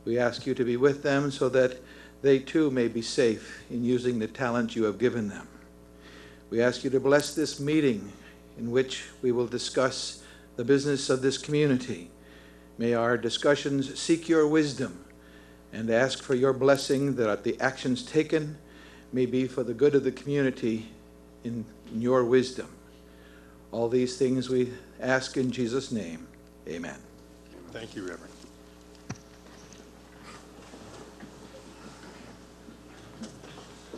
We ask you to be with them so that they too may be safe in using the talent you have given them. We ask you to bless this meeting in which we will discuss the business of this community. May our discussions seek your wisdom and ask for your blessing that the actions taken may be for the good of the community in your wisdom. All these things we ask in Jesus' name. Amen. Thank you, Reverend.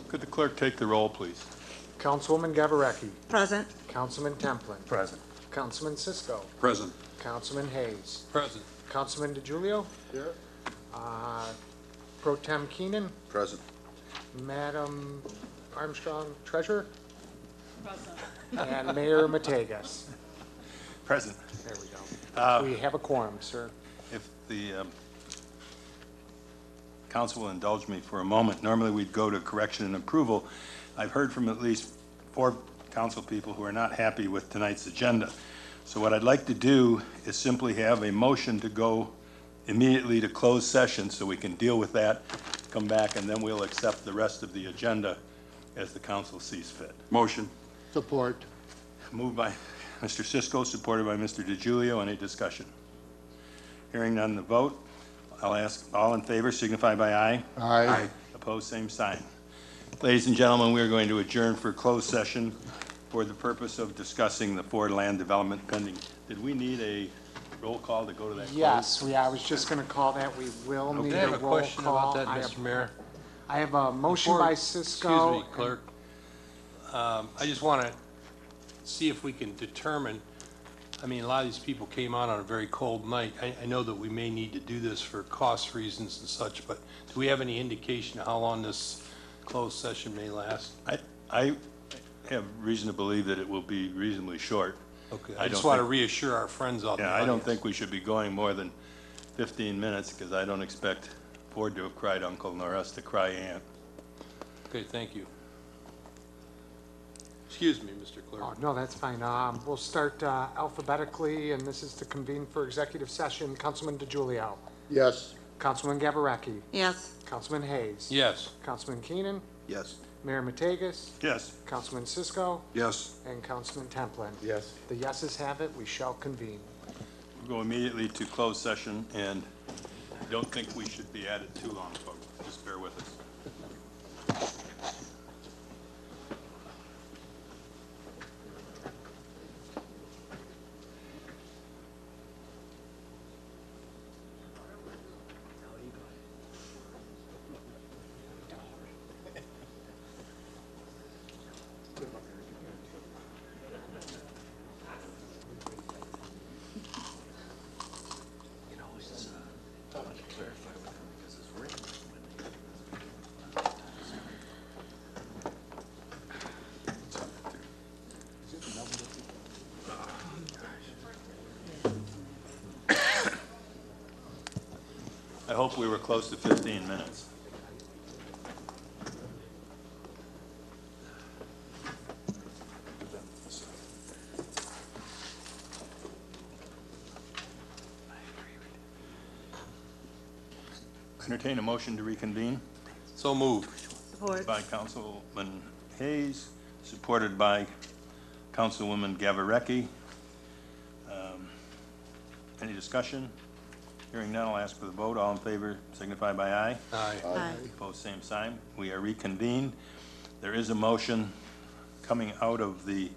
Could the clerk take the roll, please? Councilwoman Gavarrecki. Present. Councilman Templin. Present. Councilman Cisco. Present. Councilman Hayes. Present. Councilman DeGiulio. Here. Pro Tem Keenan. Present. Madam Armstrong, Treasurer. Present. And Mayor Mategas. Present. There we go. We have a quorum, sir. If the council will indulge me for a moment, normally we'd go to correction and approval. I've heard from at least 4 council people who are not happy with tonight's agenda. So what I'd like to do is simply have a motion to go immediately to closed session so we can deal with that, come back, and then we'll accept the rest of the agenda as the council sees fit. Motion. Support. Moved by Mr. Cisco, supported by Mr. DeGiulio. Any discussion? Hearing none, the vote. I'll ask all in favor signify by aye. Aye. Opposed, same sign. Ladies and gentlemen, we are going to adjourn for closed session for the purpose of discussing the Ford land development pending. Did we need a roll call to go to that? Yes, I was just going to call that. We will need a roll call. I have a question about that, Mr. Mayor. I have a motion by Cisco. Excuse me, clerk. I just want to see if we can determine, I mean, a lot of these people came out on a very cold night. I know that we may need to do this for cost reasons and such, but do we have any indication of how long this closed session may last? I have reason to believe that it will be reasonably short. Okay, I just want to reassure our friends out there. Yeah, I don't think we should be going more than 15 minutes because I don't expect Ford to have cried uncle nor us to cry aunt. Okay, thank you. Excuse me, Mr. Clerk. Oh, no, that's fine. We'll start alphabetically, and this is to convene for executive session. Councilman DeGiulio. Yes. Councilman Gavarrecki. Yes. Councilman Hayes. Yes. Councilman Keenan. Yes. Mayor Mategas. Yes. Councilman Cisco. Yes. And Councilman Templin. Yes. The yeses have it. We shall convene. We'll go immediately to closed session, and I don't think we should be at it too long, folks. Just bear with us. I hope we were close to 15 minutes. Entertain a motion to reconvene. So moved. Support. By Councilman Hayes, supported by Councilwoman Gavarrecki. Any discussion? Hearing none, I'll ask for the vote. All in favor signify by aye. Aye. Aye. Opposed, same sign. We are reconvened. There is a motion coming out of the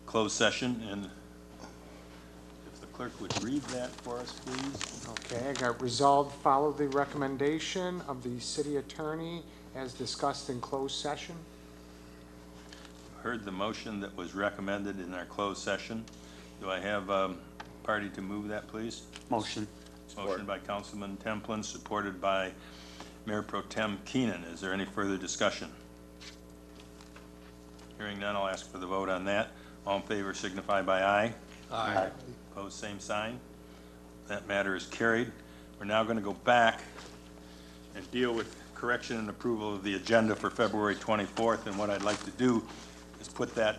closed session, and if the clerk would read that for us, please. Okay, I got resolved, follow the recommendation of the city attorney as discussed in closed session. Heard the motion that was recommended in our closed session. Do I have a party to move that, please? Motion. Motion by Councilman Templin, supported by Mayor Pro Tem Keenan. Is there any further discussion? Hearing none, I'll ask for the vote on that. All in favor signify by aye. Aye. Opposed, same sign. That matter is carried. We're now going to go back and deal with correction and approval of the agenda for February 24th. And what I'd like to do is put that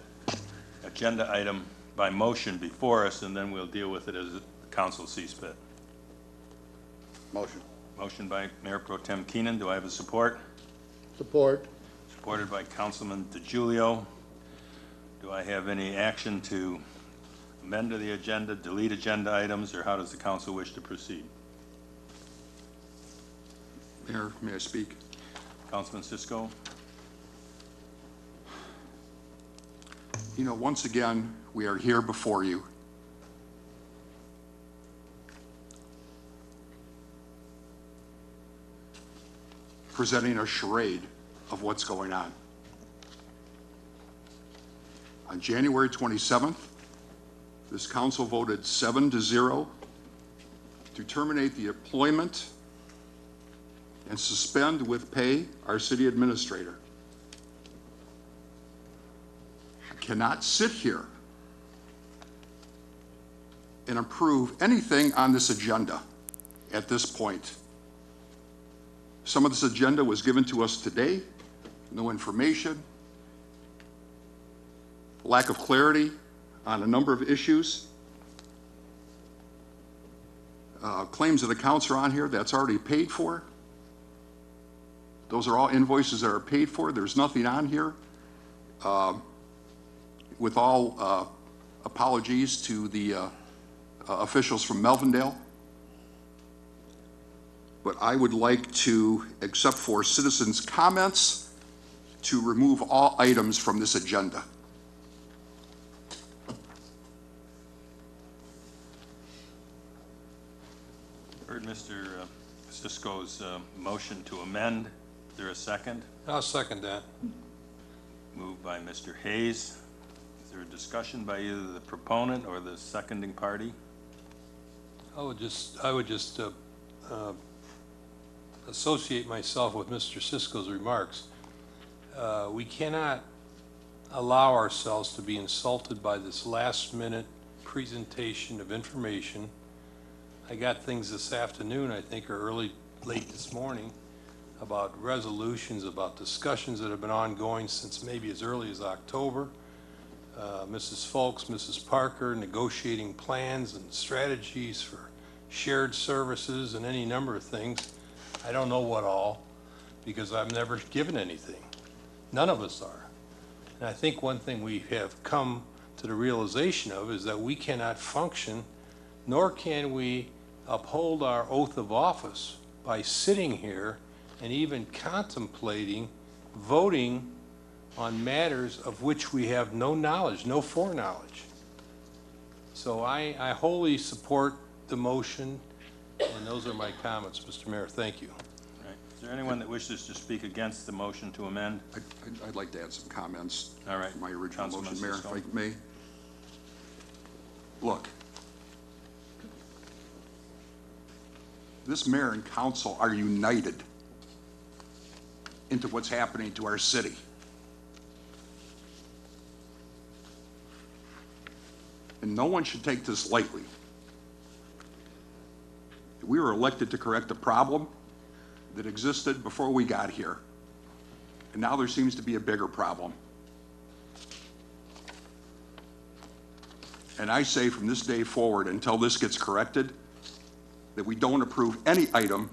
agenda item by motion before us, and then we'll deal with it as the council sees fit. Motion. Motion by Mayor Pro Tem Keenan. Do I have a support? Support. Supported by Councilman DiGiulio. Do I have any action to amend to the agenda, delete agenda items, or how does the council wish to proceed? Mayor, may I speak? Councilman Cisco? You know, once again, we are here before you. Presenting a charade of what's going on. On January 27th, this council voted 7-0 to terminate the employment and suspend with pay our city administrator. You cannot sit here and approve anything on this agenda at this point. Some of this agenda was given to us today, no information, lack of clarity on a number of issues. Claims of accounts are on here, that's already paid for. Those are all invoices that are paid for. There's nothing on here. With all apologies to the officials from Melvindale. But I would like to, except for citizens' comments, to remove all items from this agenda. Heard Mr. Cisco's motion to amend. Is there a second? I'll second that. Moved by Mr. Hayes. Is there a discussion by either the proponent or the seconding party? I would just associate myself with Mr. Cisco's remarks. We cannot allow ourselves to be insulted by this last-minute presentation of information. I got things this afternoon, I think, or late this morning, about resolutions, about discussions that have been ongoing since maybe as early as October. Mrs. Folks, Mrs. Parker, negotiating plans and strategies for shared services and any number of things. I don't know what all, because I've never given anything. None of us are. And I think one thing we have come to the realization of is that we cannot function, nor can we uphold our oath of office by sitting here and even contemplating voting on matters of which we have no knowledge, no foreknowledge. So I wholly support the motion, and those are my comments, Mr. Mayor. Thank you. All right. Is there anyone that wishes to speak against the motion to amend? I'd like to add some comments. All right. To my original Councilman motion, Mayor, if Cisco. I may. Look, this mayor and council are united into what's happening to our city. And no one should take this lightly. We were elected to correct a problem that existed before we got here. And now there seems to be a bigger problem. And I say from this day forward, until this gets corrected, that we don't approve any item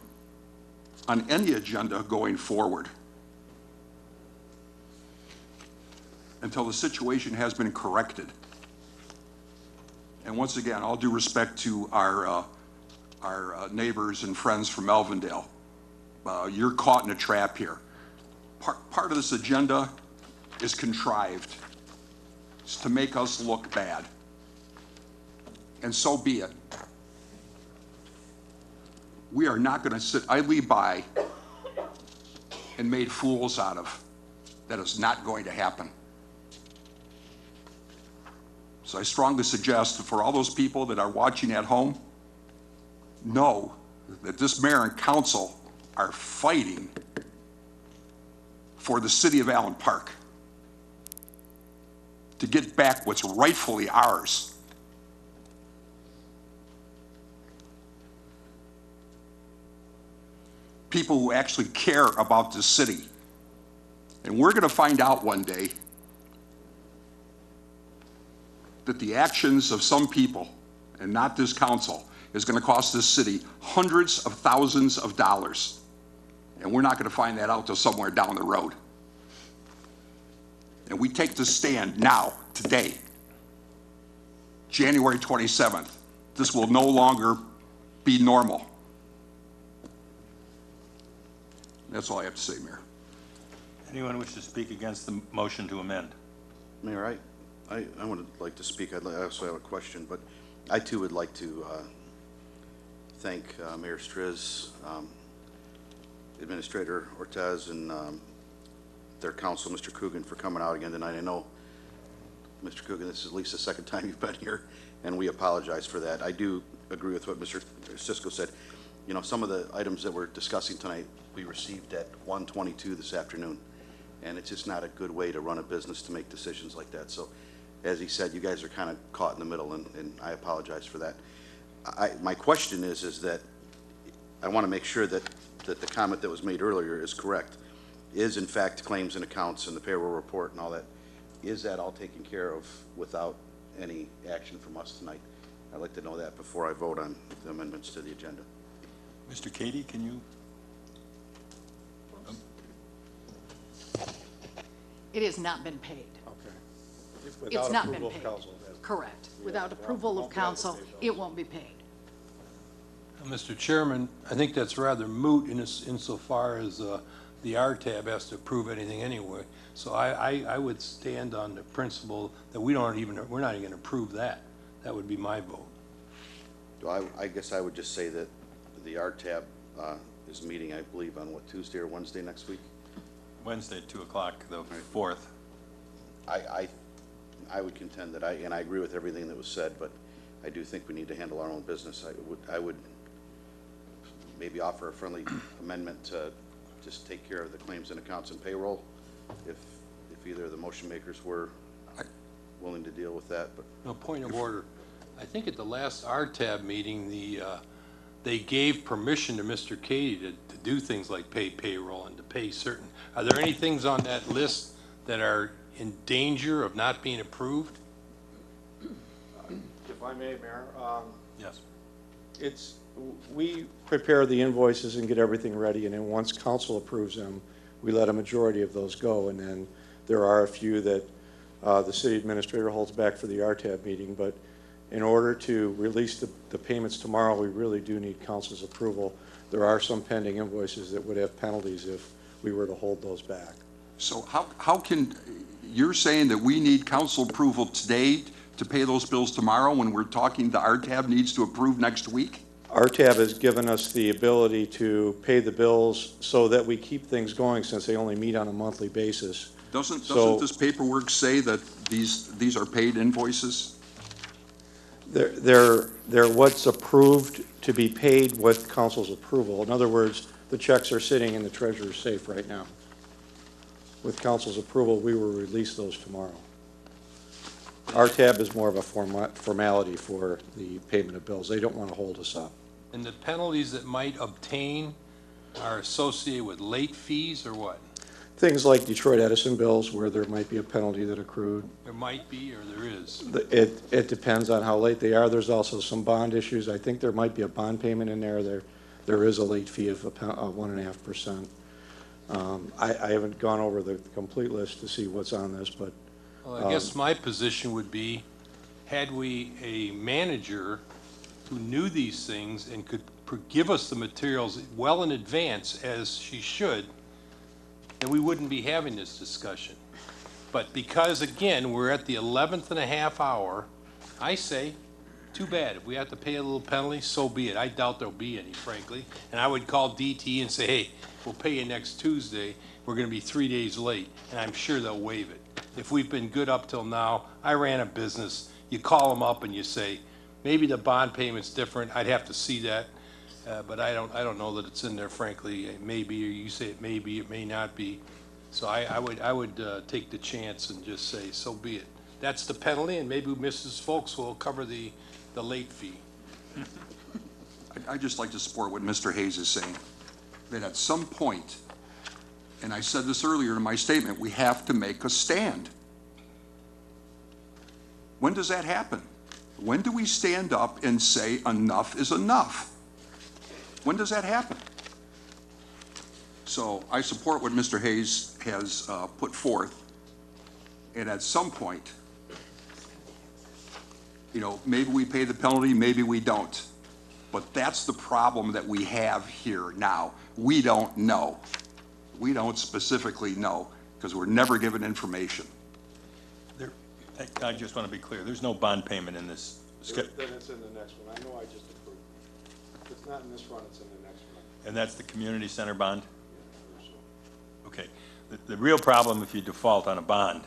on any agenda going forward until the situation has been corrected. And once again, all due respect to our neighbors and friends from Melvindale, you're caught in a trap here. Part of this agenda is contrived. It's to make us look bad. And so be it. We are not going to sit idly by and made fools out of. That is not going to happen. So I strongly suggest that for all those people that are watching at home, know that this mayor and council are fighting for the city of Allen Park to get back what's rightfully ours. People who actually care about this city. And we're going to find out one day that the actions of some people, and not this council, is going to cost this city hundreds of thousands of dollars. And we're not going to find that out till somewhere down the road. And we take the stand now, today, January 27th. This will no longer be normal. That's all I have to say, Mayor. Anyone wish to speak against the motion to amend? Mayor, I would like to speak. I also have a question, but I too would like to thank Mayor Striz, Administrator Ortez, and their counsel, Mr. Coogan, for coming out again tonight. I know, Mr. Coogan, this is at least the second time you've been here, and we apologize for that. I do agree with what Mr. Cisco said. You know, some of the items that we're discussing tonight, we received at 1:22 this afternoon, and it's just not a good way to run a business to make decisions like that. So, as he said, you guys are kind of caught in the middle, and I apologize for that. My question is that I want to make sure that the comment that was made earlier is correct. Is in fact claims and accounts and the payroll report and all that, is that all taken care of without any action from us tonight? I'd like to know that before I vote on the amendments to the agenda. Mr. Cady, can you? It has not been paid. Okay. It's not been paid. Correct. Without approval of council, it won't be paid. Mr. Chairman, I think that's rather moot insofar as the RTAB has to approve anything anyway. So I would stand on the principle that we're not even going to approve that. That would be my vote. I guess I would just say that the RTAB is meeting, I believe, on what, Tuesday or Wednesday next week? Wednesday at 2 o'clock, the 4th. I would contend that and I agree with everything that was said, but I do think we need to handle our own business. I would maybe offer a friendly amendment to just take care of the claims and accounts and payroll, if either of the motion makers were willing to deal with that. But No, point of order. I think at the last RTAB meeting, they gave permission to Mr. Cady to do things like pay payroll and to pay certain. Are there any things on that list that are in danger of not being approved? If I may, Mayor, Yes. we prepare the invoices and get everything ready, and then once council approves them, we let a majority of those go, and then there are a few that the city administrator holds back for the RTAB meeting, but in order to release the payments tomorrow, we really do need council's approval. There are some pending invoices that would have penalties if we were to hold those back. So how can, you're saying that we need council approval today to pay those bills tomorrow when we're talking the RTAB needs to approve next week? RTAB has given us the ability to pay the bills so that we keep things going, since they only meet on a monthly basis. Doesn't So- this paperwork say that these are paid invoices? They're what's approved to be paid with council's approval. In other words, the checks are sitting in the treasurer's safe right now. With council's approval, we will release those tomorrow. RTAB is more of a formality for the payment of bills. They don't want to hold us up. And the penalties that might obtain are associated with late fees or what? Things like Detroit Edison bills, where there might be a penalty that accrued. There might be or there is. It depends on how late they are. There's also some bond issues. I think there might be a bond payment in there. There is a late fee of 1.5%. I haven't gone over the complete list to see what's on this, but Well, I guess my position would be, had we a manager who knew these things and could give us the materials well in advance, as she should, then we wouldn't be having this discussion. But because, again, we're at the 11th and a half hour, I say, too bad. If we have to pay a little penalty, so be it. I doubt there'll be any, frankly. And I would call DT and say, hey, we'll pay you next Tuesday. We're going to be 3 days late, and I'm sure they'll waive it. If we've been good up till now, I ran a business. You call them up and you say, maybe the bond payment's different. I'd have to see that. But I don't know that it's in there, frankly. It may be, or you say it may be, it may not be. So I would take the chance and just say, so be it. That's the penalty, and maybe Mrs. Folks will cover the late fee. I'd just like to support what Mr. Hayes is saying, that at some point, and I said this earlier in my statement, we have to make a stand. When does that happen? When do we stand up and say enough is enough? When does that happen? So I support what Mr. Hayes has put forth. And at some point, you know, maybe we pay the penalty, maybe we don't. But that's the problem that we have here now. We don't know. We don't specifically know because we're never given information. I just want to be clear, there's no bond payment in this. Then it's in the next one. I know I just approved. If it's not in this run, it's in the next one. And that's the community center bond? Yeah, so. Okay. The real problem, if you default on a bond,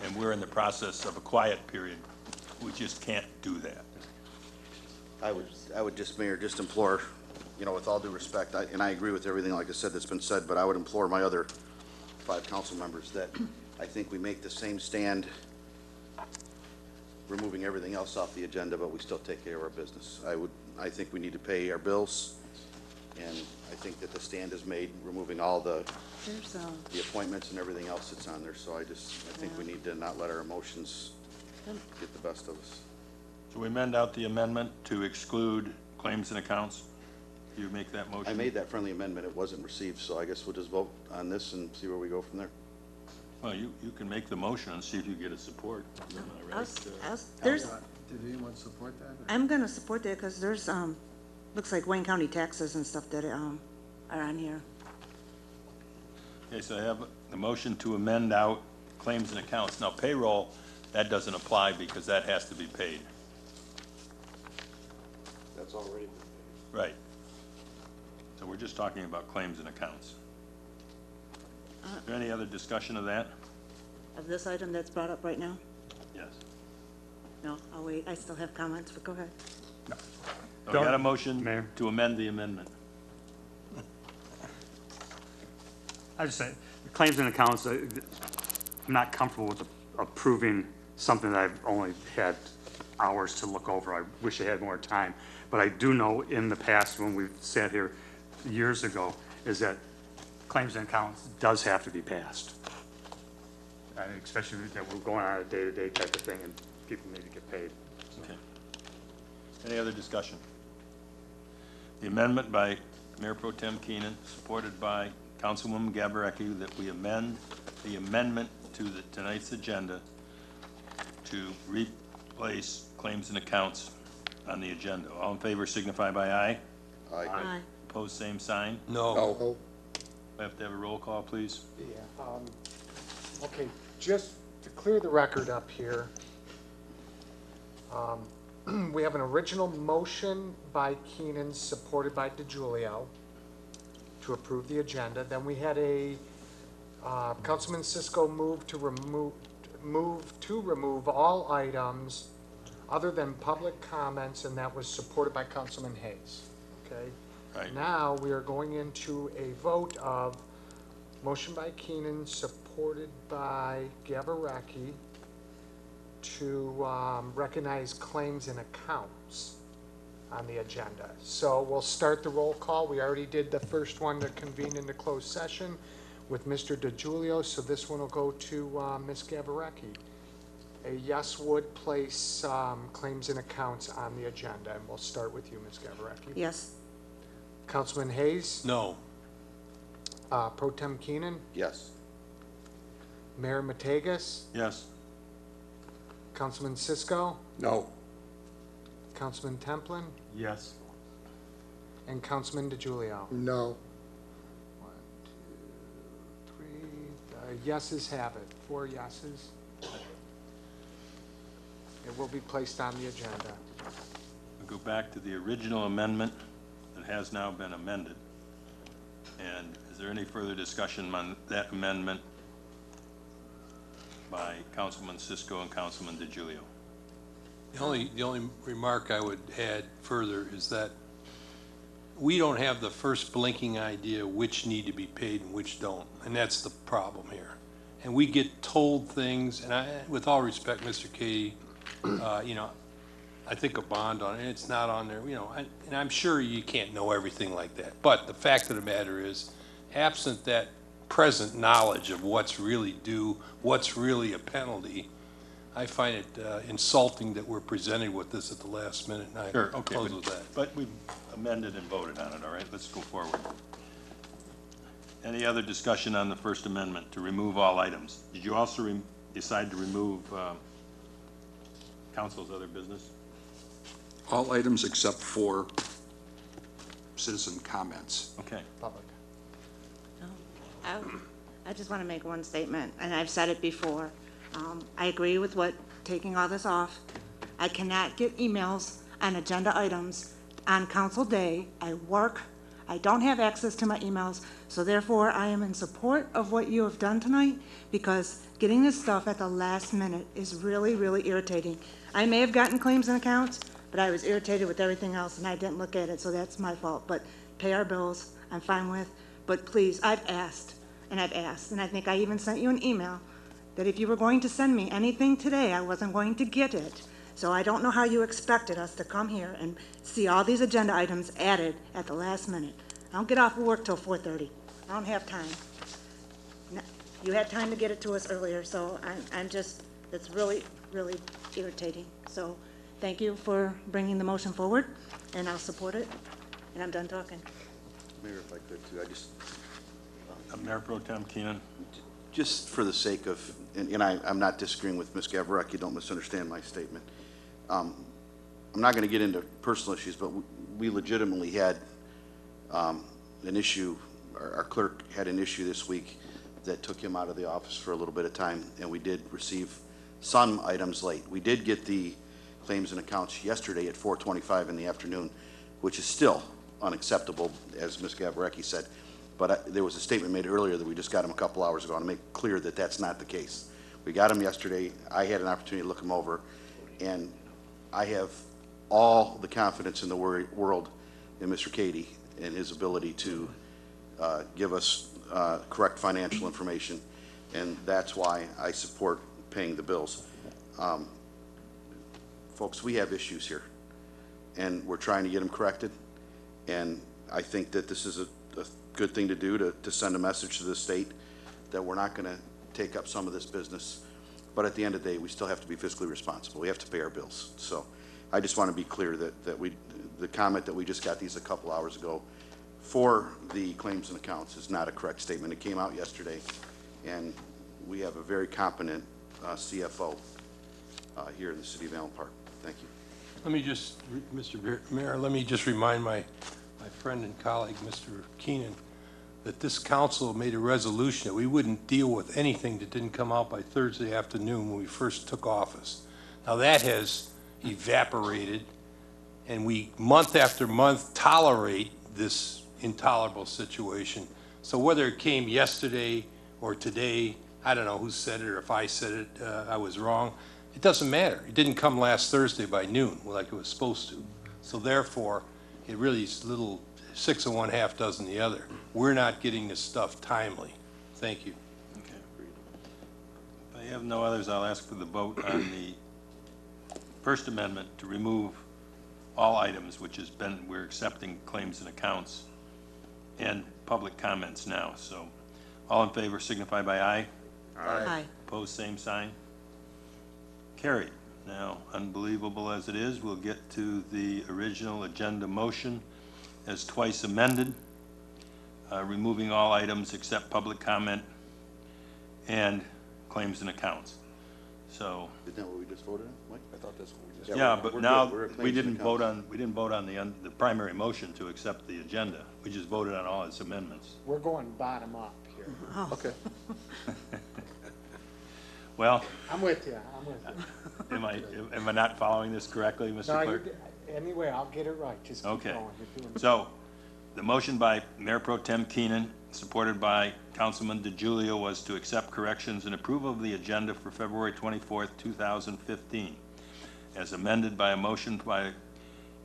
and we're in the process of a quiet period, we just can't do that. I would just, Mayor, just implore, you know, with all due respect, and I agree with everything, like I said, that's been said, but I would implore my other 5 council members that I think we make the same stand, removing everything else off the agenda, but we still take care of our business. I think we need to pay our bills, and I think that the stand is made, removing all the appointments and everything else that's on there. So I think we need to not let our emotions get the best of us. So we amend out the amendment to exclude claims and accounts? You make that motion? I made that friendly amendment. It wasn't received, so I guess we'll just vote on this and see where we go from there. Well, you can make the motion and see if you get a support. Am I right? There's, Did anyone support that? I'm gonna support that because there's, looks like Wayne County taxes and stuff that, are on here. Okay, so I have the motion to amend out claims and accounts. Now payroll, that doesn't apply because that has to be paid. That's already been paid. Right. So we're just talking about claims and accounts. Is there any other discussion of that? Of this item that's brought up right now? Yes. No, I'll wait. I still have comments, but go ahead. So we got a motion Mayor. to amend the amendment. I just say, claims and accounts, I'm not comfortable with approving something that I've only had hours to look over. I wish I had more time. But I do know in the past, when we've sat here years ago, is that claims and accounts does have to be passed. And especially that we're going on a day-to-day type of thing and people need to get paid. So. Okay. Any other discussion? The amendment by Mayor Pro Tem Keenan, supported by Councilwoman Gabarecki, that we amend the amendment to tonight's agenda to replace claims and accounts on the agenda. All in favor signify by aye. Aye. Opposed, same sign. No. We have to have a roll call, please. Yeah, okay, just to clear the record up here, we have an original motion by Keenan, supported by DeGiulio, to approve the agenda. Then we had a Councilman Cisco move to remove all items other than public comments, and that was supported by Councilman Hayes. Okay. Right. Now we are going into a vote of motion by Keenan, supported by Gabarecki, to recognize claims and accounts on the agenda. So we'll start the roll call. We already did the first one to convene into closed session with Mr. DeGiulio, so this one will go to Ms. Gabarecki. A yes would place claims and accounts on the agenda, and we'll start with you, Ms. Gabarecki. Yes. Councilman Hayes? No. Pro Tem Keenan? Yes. Mayor Mategas? Yes. Councilman Cisco? No. Councilman Templin? Yes. And Councilman DeGiulio? No. 1, 2, 3, yeses have it. 4 yeses. It will be placed on the agenda. We'll go back to the original amendment that has now been amended. And is there any further discussion on that amendment by Councilman Cisco and Councilman DeGiulio? The only remark I would add further is that we don't have the first blinking idea which need to be paid and which don't, and that's the problem here. And we get told things, and with all respect, Mr. Katie, I think a bond on it, it's not on there, and I'm sure you can't know everything like that. But the fact of the matter is, absent that present knowledge of what's really due, what's really a penalty, I find it insulting that we're presented with this at the last minute, and I Sure, okay, close with that. but we've amended and voted on it, all right? Let's go forward. Any other discussion on the First Amendment to remove all items? Did you also decide to remove council's other business? All items except for citizen comments. Okay. Public. I just want to make one statement, and I've said it before. I agree with taking all this off. I cannot get emails on agenda items on council day. I work. I don't have access to my emails, so therefore I am in support of what you have done tonight, because getting this stuff at the last minute is really, really irritating. I may have gotten claims and accounts, but I was irritated with everything else and I didn't look at it, so that's my fault. But pay our bills, I'm fine with, but please, I've asked, and I think I even sent you an email that if you were going to send me anything today, I wasn't going to get it. So I don't know how you expected us to come here and see all these agenda items added at the last minute. I don't get off of work till 4:30. I don't have time. You had time to get it to us earlier, so I'm just, it's really, really irritating. So thank you for bringing the motion forward, and I'll support it, and I'm done talking. Mayor, if I could too, I just, Mayor Pro Tem Keenan? just for the sake of, and I'm not disagreeing with Ms. Gavareki, don't misunderstand my statement. I'm not going to get into personal issues, but we legitimately had an issue, our clerk had an issue this week that took him out of the office for a little bit of time, and we did receive some items late. We did get the claims and accounts yesterday at 4:25 in the afternoon, which is still unacceptable, as Ms. Gavareki said. But there was a statement made earlier that we just got them a couple hours ago, and make clear that that's not the case. We got them yesterday. I had an opportunity to look them over, and I have all the confidence in the world in Mr. Cady and his ability to give us correct financial information, and that's why I support paying the bills. Folks, we have issues here, and we're trying to get them corrected, and I think that this is a good thing to do, to send a message to the state that we're not going to take up some of this business. But at the end of the day, we still have to be fiscally responsible. We have to pay our bills. So I just want to be clear that the comment that we just got these a couple hours ago for the claims and accounts is not a correct statement. It came out yesterday, and we have a very competent CFO here in the city of Allen Park. Thank you. Let me just, Mr. Mayor, let me just remind my friend and colleague, Mr. Keenan, that this council made a resolution that we wouldn't deal with anything that didn't come out by Thursday afternoon when we first took office. Now that has evaporated, and we, month after month, tolerate this intolerable situation. So whether it came yesterday or today, I don't know who said it or if I said it, I was wrong. It doesn't matter. It didn't come last Thursday by noon like it was supposed to. So therefore, it really is little 6 of one, half dozen the other. We're not getting this stuff timely. Thank you. Okay. If I have no others, I'll ask for the vote on the First Amendment to remove all items, which has been, we're accepting claims and accounts and public comments now. So all in favor signify by aye. Aye. Opposed, same sign. Carried. Now, unbelievable as it is, we'll get to the original agenda motion as twice amended, removing all items except public comment and claims and accounts. So, Isn't that what we just voted on, Mike? I thought that's what we just. yeah, we're but good. now We're at we claims and didn't vote accounts. on the primary motion to accept the agenda. We just voted on all its amendments. We're going bottom up here. Okay. Well, I'm with you, I'm with you. am I not following this correctly, Mr. No, Clerk? anyway, I'll get it right, just keep Okay. going. You're doing- So, the motion by Mayor Pro Tem Keenan, supported by Councilman DeGiulio, was to accept corrections and approval of the agenda for February 24th, 2015, as amended by a motion by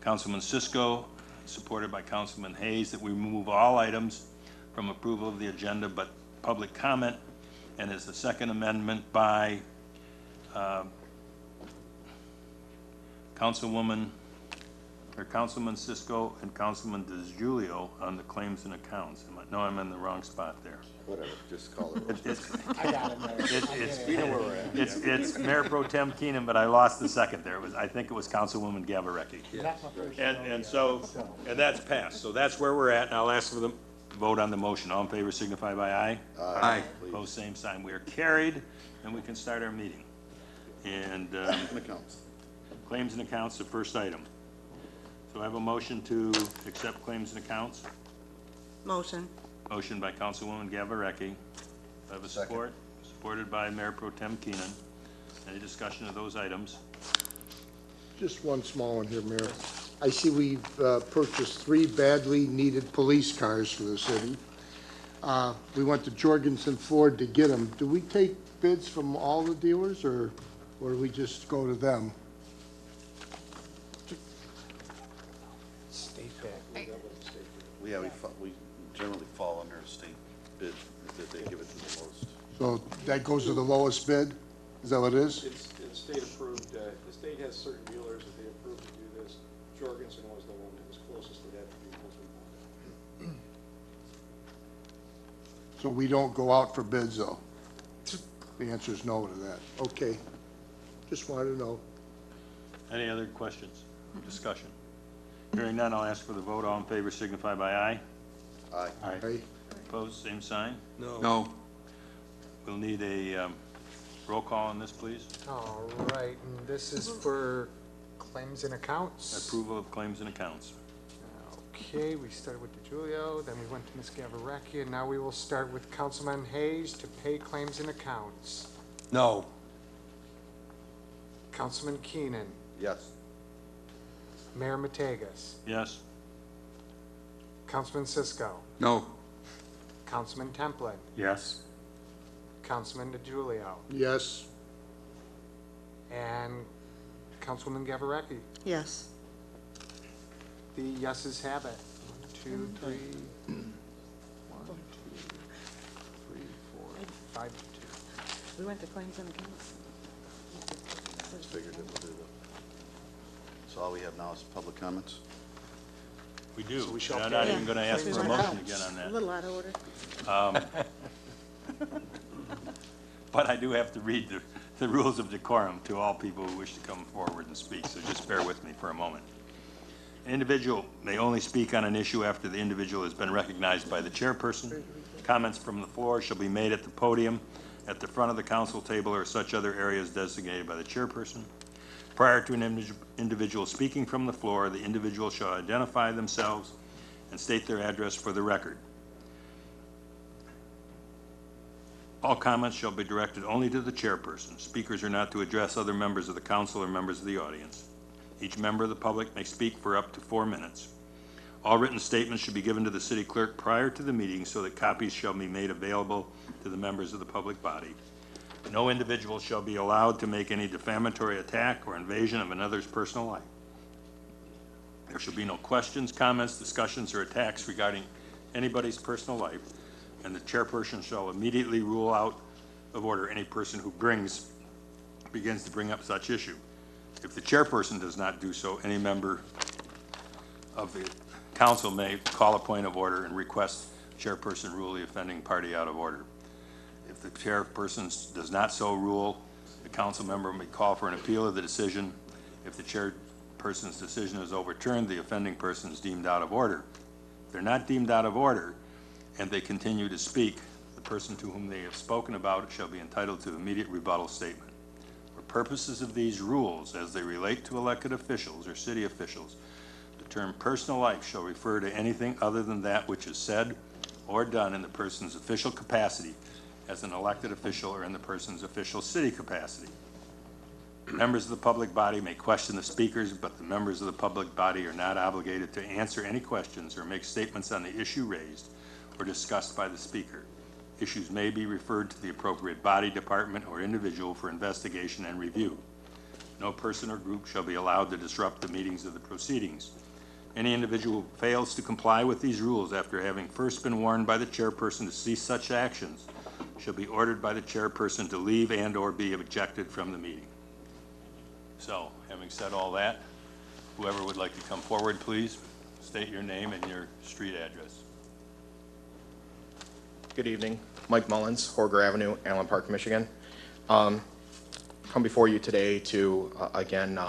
Councilman Cisco, supported by Councilman Hayes, that we remove all items from approval of the agenda but public comment, and as the second amendment by Councilwoman or Councilman Cisco and Councilman DiGiulio on the claims and accounts. No, I'm in the wrong spot there. Whatever, just call it. I got it, Mayor. It's Mayor Pro Tem Keenan, but I lost the second there. I think it was Councilwoman Gavareki. And that's passed. So that's where we're at. And I'll ask for the vote on the motion. All in favor signify by aye. Aye. Opposed, same sign. We are carried, and we can start our meeting. And Accounts. claims and accounts, the first item. So I have a motion to accept claims and accounts. Motion. Motion by Councilwoman Gavareki. I have a support. Supported by Mayor Pro Tem Keenan. Any discussion of those items? Just one small one here, Mayor. I see we've purchased 3 badly needed police cars for the city. We went to Jorgensen Ford to get them. Do we take bids from all the dealers, or do we just go to them? State bid. Yeah, we generally fall under a state bid, that they give it to the lowest. So that goes to the lowest bid? Is that what it is? It's state approved. The state has certain dealers that they approve to do this. Jorgensen was the one that was closest to that vehicles. So we don't go out for bids, though? The answer is no to that. Okay. Just wanted to know. Any other questions, discussion? Hearing none, I'll ask for the vote. All in favor signify by aye. Aye. Aye. Opposed, same sign. No. We'll need a roll call on this, please. All right, and this is for claims and accounts. Approval of claims and accounts. Okay, we started with DiGiulio, then we went to Ms. Gavareki, and now we will start with Councilman Hayes to pay claims and accounts. No. Councilman Keenan, Yes. Mayor Mategas, Yes? Councilman Cisco, No. Councilman Templin, Yes. Councilman DiGiulio, Yes. and Councilwoman Gavareki. Yes. The yeses have it. 1, 2, 3, 1, 2, 3, 4, 5 to 2. We went to claims and accounts. Just figured it would do that. So all we have now is public comments? We do. So we shall And I'm not pay even going to ask claims for a and motion accounts. again on A that. little out of order. But I do have to read the rules of decorum to all people who wish to come forward and speak, so just bear with me for a moment. An individual may only speak on an issue after the individual has been recognized by the chairperson. Comments from the floor shall be made at the podium, at the front of the council table, or such other areas designated by the chairperson. Prior to an individual speaking from the floor, the individual shall identify themselves and state their address for the record. All comments shall be directed only to the chairperson. Speakers are not to address other members of the council or members of the audience. Each member of the public may speak for up to 4 minutes. All written statements should be given to the city clerk prior to the meeting so that copies shall be made available to the members of the public body. No individual shall be allowed to make any defamatory attack or invasion of another's personal life. There shall be no questions, comments, discussions, or attacks regarding anybody's personal life, and the chairperson shall immediately rule out of order any person who begins to bring up such issue. If the chairperson does not do so, any member of the council may call a point of order and request chairperson rule the offending party out of order. If the chairperson does not so rule, the council member may call for an appeal of the decision. If the chairperson's decision is overturned, the offending person is deemed out of order. If they're not deemed out of order and they continue to speak, the person to whom they have spoken about it shall be entitled to immediate rebuttal statement. For purposes of these rules, as they relate to elected officials or city officials, the term personal life shall refer to anything other than that which is said or done in the person's official capacity as an elected official or in the person's official city capacity. Members of the public body may question the speakers, but the members of the public body are not obligated to answer any questions or make statements on the issue raised or discussed by the speaker. Issues may be referred to the appropriate body, department, or individual for investigation and review. No person or group shall be allowed to disrupt the meetings of the proceedings. Any individual who fails to comply with these rules after having first been warned by the chairperson to cease such actions shall be ordered by the chairperson to leave and/or be ejected from the meeting. So, having said all that, Whoever would like to come forward, please state your name and your street address. Good evening. Mike Mullins, Horger Avenue, Allen Park, Michigan. Come before you today to, again,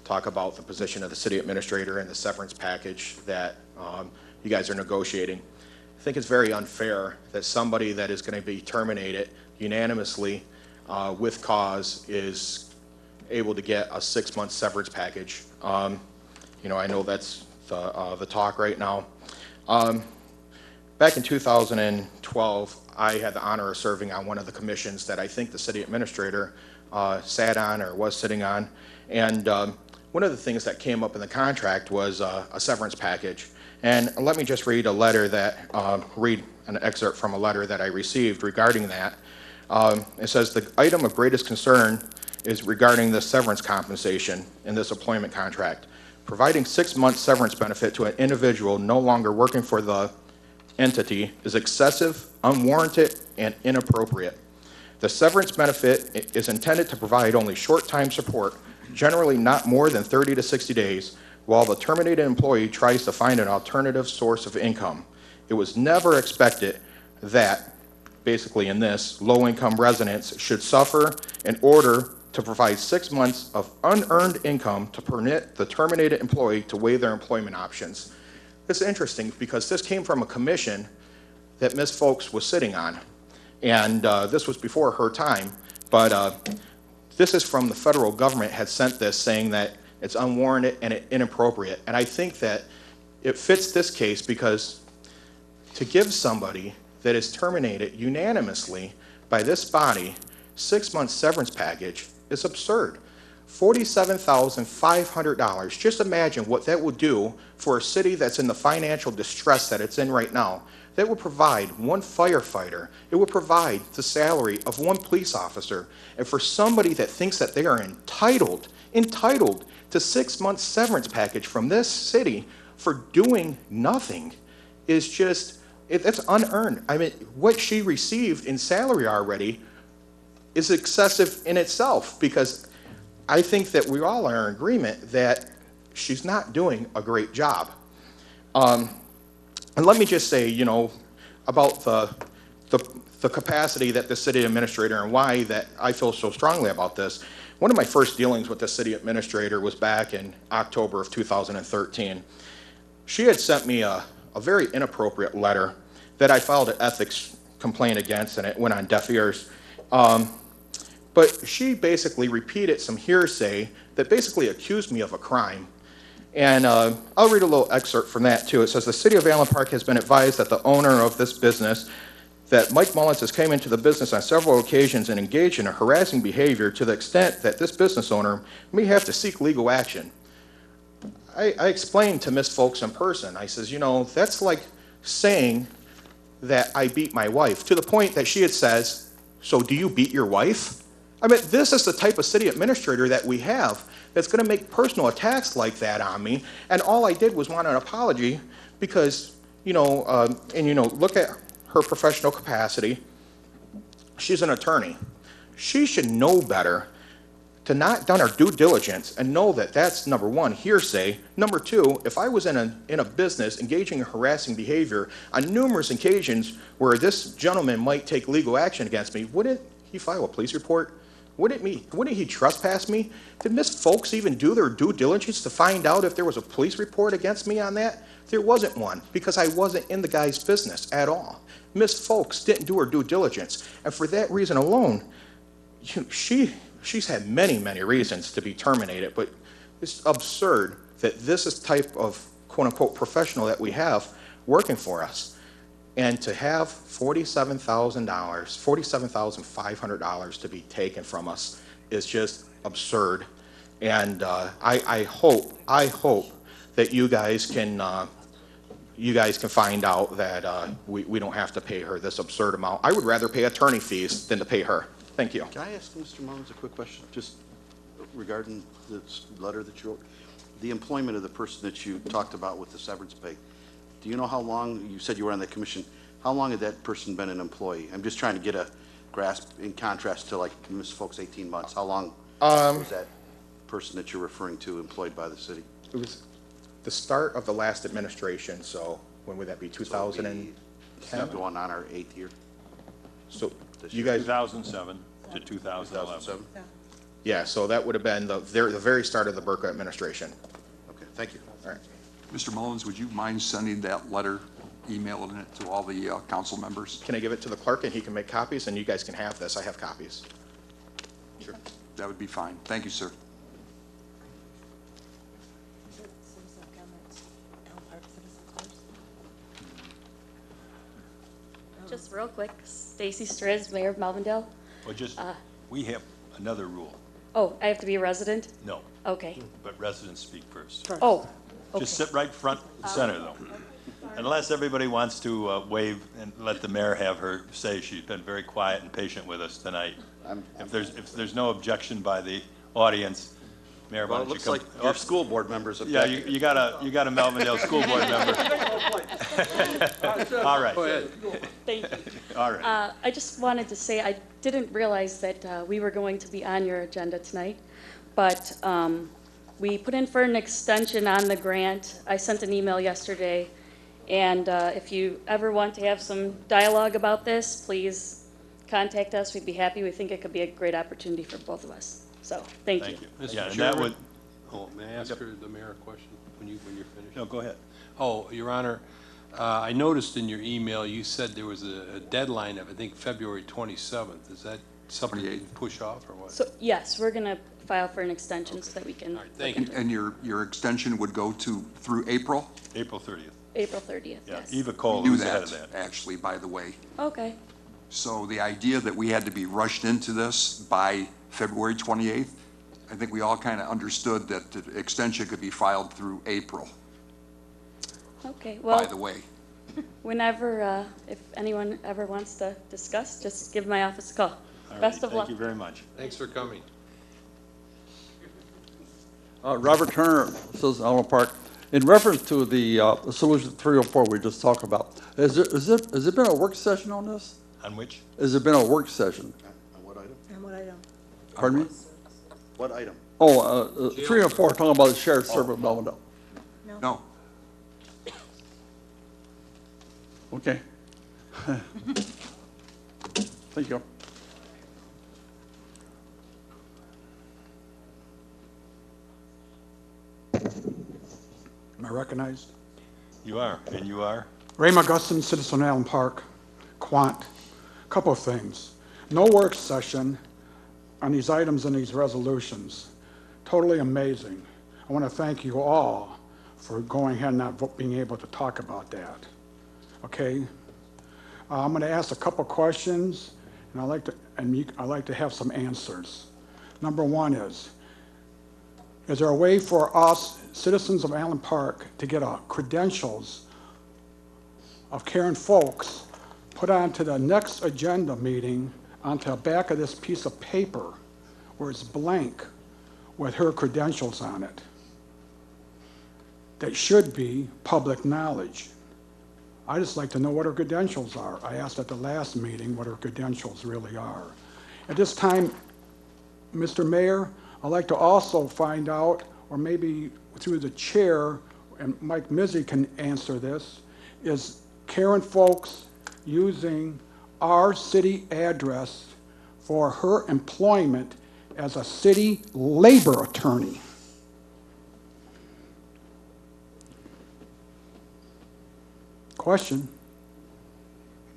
talk about the position of the city administrator and the severance package that you guys are negotiating. I think it's very unfair that somebody that is going to be terminated unanimously with cause is able to get a 6-month severance package. You know, I know that's the talk right now. Back in 2012, I had the honor of serving on one of the commissions that I think the city administrator sat on or was sitting on. And one of the things that came up in the contract was a severance package. And let me just read read an excerpt from a letter that I received regarding that. It says, the item of greatest concern is regarding the severance compensation in this employment contract. Providing 6-month severance benefit to an individual no longer working for the entity is excessive, unwarranted, and inappropriate. The severance benefit is intended to provide only short-time support, generally not more than 30 to 60 days, while the terminated employee tries to find an alternative source of income. It was never expected that, basically in this, low-income residents should suffer in order to provide 6 months of unearned income to permit the terminated employee to weigh their employment options. It's interesting because this came from a commission that Ms. Folks was sitting on. And this was before her time, but this is from the federal government had sent this saying that it's unwarranted and inappropriate. And I think that it fits this case because to give somebody that is terminated unanimously by this body 6-month severance package is absurd. $47,500. Just imagine what that would do for a city that's in the financial distress that it's in right now. That would provide one firefighter. It would provide the salary of one police officer. And for somebody that thinks that they are entitled to 6-month severance package from this city for doing nothing is just, it's unearned. I mean, what she received in salary already is excessive in itself because I think that we all are in agreement that she's not doing a great job. And let me just say, you know, about the capacity that the city administrator and why that I feel so strongly about this. One of my first dealings with the city administrator was back in October of 2013. She had sent me a very inappropriate letter that I filed an ethics complaint against, and it went on deaf ears. But she basically repeated some hearsay that basically accused me of a crime. And I'll read a little excerpt from that too. It says, the city of Allen Park has been advised that the owner of this business, that Mike Mullins has came into the business on several occasions and engaged in a harassing behavior to the extent that this business owner may have to seek legal action. I explained to Ms. Folks in person, I says, you know, that's like saying that I beat my wife, to the point that she had says, so do you beat your wife? I mean, this is the type of city administrator that we have that's going to make personal attacks like that on me. And all I did was want an apology because, you know, look at her professional capacity. She's an attorney. She should know better to not done her due diligence and know that that's, number one, hearsay. Number two, if I was in a business engaging in harassing behavior on numerous occasions where this gentleman might take legal action against me, wouldn't he file a police report? Wouldn't he trespass me? Did Ms. Folks even do their due diligence to find out if there was a police report against me on that? There wasn't one because I wasn't in the guy's business at all. Ms. Folks didn't do her due diligence. And for that reason alone, she's had many, many reasons to be terminated, but it's absurd that this is the type of quote-unquote professional that we have working for us. And to have $47,500 to be taken from us is just absurd. And I hope that you guys can find out that we don't have to pay her this absurd amount. I would rather pay attorney fees than to pay her. Thank you. Can I ask Mr. Mullins a quick question, just regarding this letter that you wrote? The employment of the person that you talked about with the severance pay. Do you know how long, you said you were on the commission, how long had that person been an employee? I'm just trying to get a grasp in contrast to like Ms. Folks 18 months. How long was that person that you're referring to employed by the city? It was the start of the last administration, so when would that be, 2010? It's not going on our 8th year, So this you year. guys, 2007 to 2011. 2007? yeah, so that would have been the very start of the Burka administration. Okay, thank you. All right. Mr. Mullins, would you mind sending that letter, emailing it to all the council members? Can I give it to the clerk and he can make copies, and you guys can have this? I have copies. Sure. That would be fine. Thank you, sir. Just real quick, Stacy Striz, Mayor of Melvindale. Well, we have another rule. Oh, I have to be a resident? No, Okay. but residents speak first. Oh, okay. Just sit right front and center, though. Unless everybody wants to wave and let the mayor have her say. She's been very quiet and patient with us tonight. If there's no objection by the audience, Mayor, why Well, it don't you looks come? like your school board members have. Yeah, you got a Melvindale school board member. All right. Go ahead. Thank you. All right. I just wanted to say, I didn't realize that we were going to be on your agenda tonight, but we put in for an extension on the grant. I sent an email yesterday, and if you ever want to have some dialogue about this, please contact us. We'd be happy. We think it could be a great opportunity for both of us. So, thank you. Mr. Yeah, and that Chairman? would, Oh, may I ask the mayor a question when you're finished? no, go ahead. Oh, Your Honor, I noticed in your email, you said there was a deadline of, I think, February 27th. Is that something you can push off, or what? So, yes, we're going to file for an extension so that we can. All right, thank you. And your extension would go through April? April 30th. April 30th, Yeah, yes. Eva Cole Knew was ahead that, of that. actually, by the way. Okay. So the idea that we had to be rushed into this by February 28th, I think we all kind of understood that the extension could be filed through April, Okay, by the well, way. whenever, if anyone ever wants to discuss, just give my office a call. All Best right, of luck. Thank you very much. Thanks for coming. Robert Turner, says Allen Park. In reference to the Solution 304 we just talked about, has there been a work session on this? On which? Has there been a work session? On what item? And what item? Pardon me? What item? Oh, 304, talking about the shared server at Melvindale. No. Okay. Thank you. Am I recognized? You are, and you are? Ray Augustin, citizen of Allen Park, Quant. Couple of things. No work session on these items and these resolutions. Totally amazing. I want to thank you all for going ahead and not being able to talk about that. Okay? I'm going to ask a couple questions, and I'd like to have some answers. Number one is there a way for us, citizens of Allen Park, to get credentials of Karen Folks put onto the next agenda meeting onto the back of this piece of paper where it's blank with her credentials on it? That should be public knowledge. I just like to know what her credentials are. I asked at the last meeting what her credentials really are. At this time, Mr. Mayor, I'd like to also find out, or maybe through the chair, and Mike Mizzy can answer this, is Karen Folks using our city address for her employment as a city labor attorney? Question.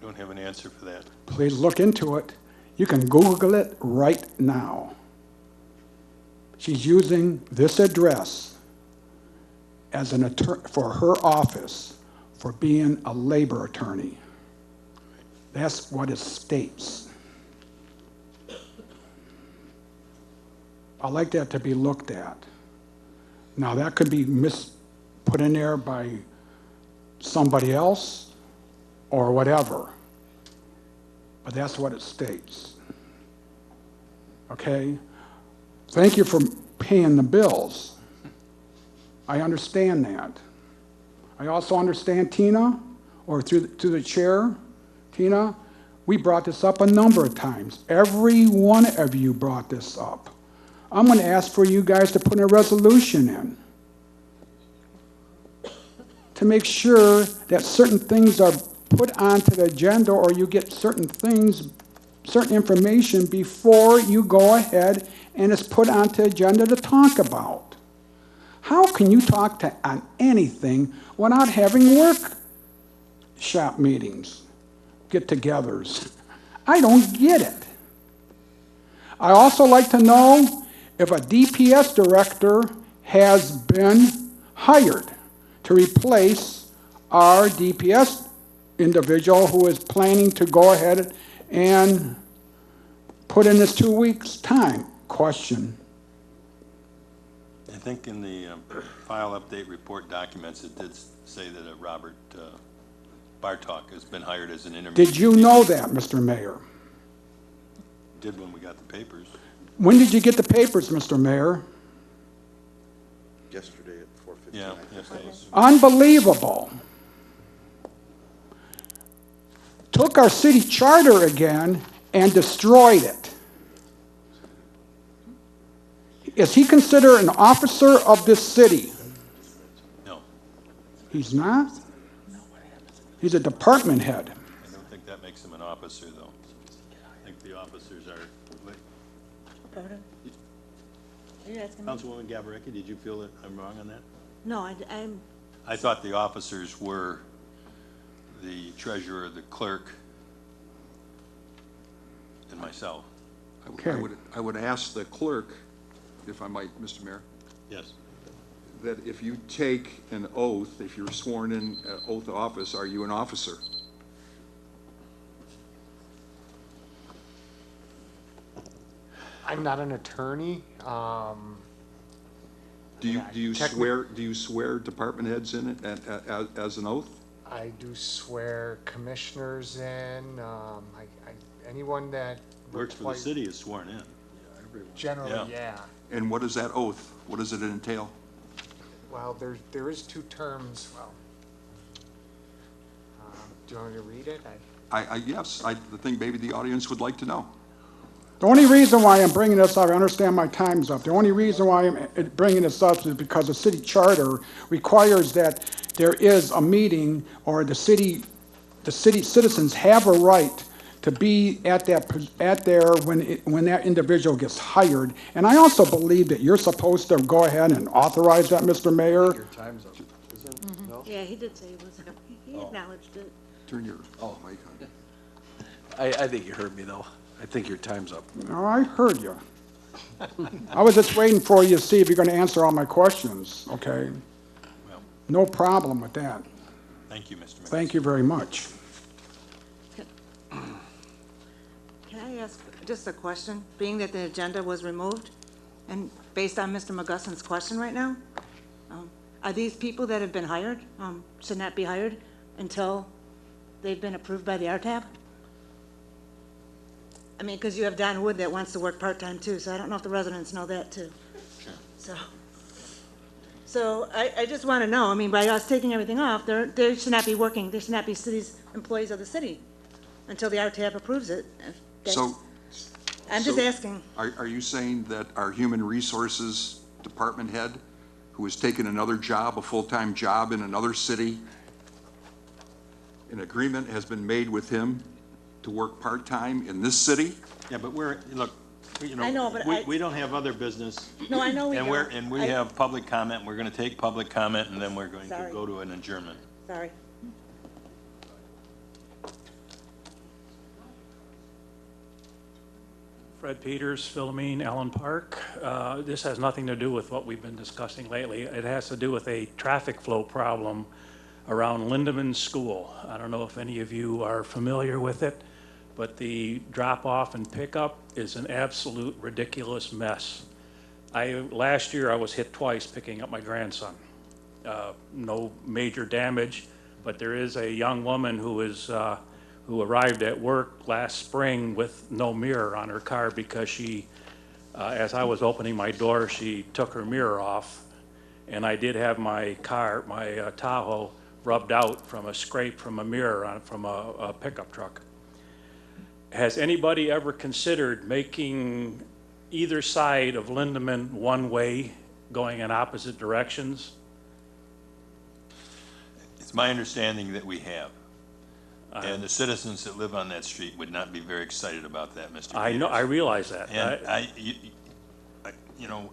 Don't have an answer for that. Please look into it. You can Google it right now. She's using this address as an for her office for being a labor attorney. That's what it states. I'd like that to be looked at. Now, that could be put in there by somebody else or whatever, but that's what it states. Okay? Thank you for paying the bills. I understand that. I also understand, Tina, or to the chair, Tina, we brought this up a number of times. Every one of you brought this up. I'm going to ask for you guys to put a resolution in. to make sure that certain things are put onto the agenda, or you get certain things, certain information before you go ahead and it's put onto agenda to talk about. How can you talk on anything without having workshop meetings, get-togethers? I don't get it. I also like to know if a DPS director has been hired to replace our DPS individual who is planning to go ahead and put in this 2 weeks' time. Question. I think in the file update report documents, it did say that Robert Bartok has been hired as an intermediate. Did you know that, Mr. Mayor? Did when we got the papers. When did you get the papers, Mr. Mayor? Yesterday at 4:59. Yeah, yesterday. Unbelievable. Took our city charter again and destroyed it. Is he considered an officer of this city? No, He's not? He's a department head. I don't think that makes him an officer, though. I think the officers are, Councilwoman Gabarecki, did you feel that I'm wrong on that? No, I'm, I thought the officers were the treasurer, the clerk, and myself. I would ask the clerk, if I might, Mr. Mayor, Yes. that if you take an oath, if you're sworn in oath of office, are you an officer? I'm not an attorney. Do you swear department heads in it as an oath? I do swear commissioners in, anyone that Works for the city is sworn in. generally, yeah. And what is that oath? What does it entail? Well, there is 2 terms, well, do you want me to read it? Yes, I think maybe the audience would like to know. The only reason why I'm bringing this up, I understand my time's up. The only reason why I'm bringing this up is because the city charter requires that there is a meeting, or the city citizens have a right to be at there when that individual gets hired. And I also believe that you're supposed to go ahead and authorize that, Mr. Mayor. Your time's up, isn't it? No? yeah, he did say he was, he acknowledged it. Turn your mic on. I think you heard me, though. I think your time's up. No, I heard you. I was just waiting for you to see if you're going to answer all my questions, okay? Well, No problem with that. thank you, Mr. Mayor. Thank you very much. Can I ask just a question? Being that the agenda was removed, and based on Mr. McGusson's question right now, are these people that have been hired, should not be hired until they've been approved by the RTAB? I mean, because you have Don Wood that wants to work part-time too, so I don't know if the residents know that too. Sure. So I just want to know, I mean, by us taking everything off, they should not be working, they should not be employees of the city until the RTAB approves it. So. I'm just asking. Are you saying that our human resources department head, who has taken another job, a full-time job in another city, an agreement has been made with him to work part-time in this city? Yeah, but look, I know, but we don't have other business. No, I know we don't. And we have public comment. We're going to take public comment, and then we're going to Sorry. go to an adjournment. Sorry. Fred Peters, Philomene, Allen Park. This has nothing to do with what we've been discussing lately. It has to do with a traffic flow problem around Lindeman School. I don't know if any of you are familiar with it, but the drop-off and pickup is an absolute ridiculous mess. Last year I was hit twice picking up my grandson. No major damage, but there is a young woman who arrived at work last spring with no mirror on her car because she, as I was opening my door, she took her mirror off, and I did have my car, my Tahoe, rubbed out from a scrape from a mirror from a pickup truck. Has anybody ever considered making either side of Lindeman one way, going in opposite directions? my understanding that we have. And the citizens that live on that street would not be very excited about that, Mr. I know, I Peters. realize that. And you know,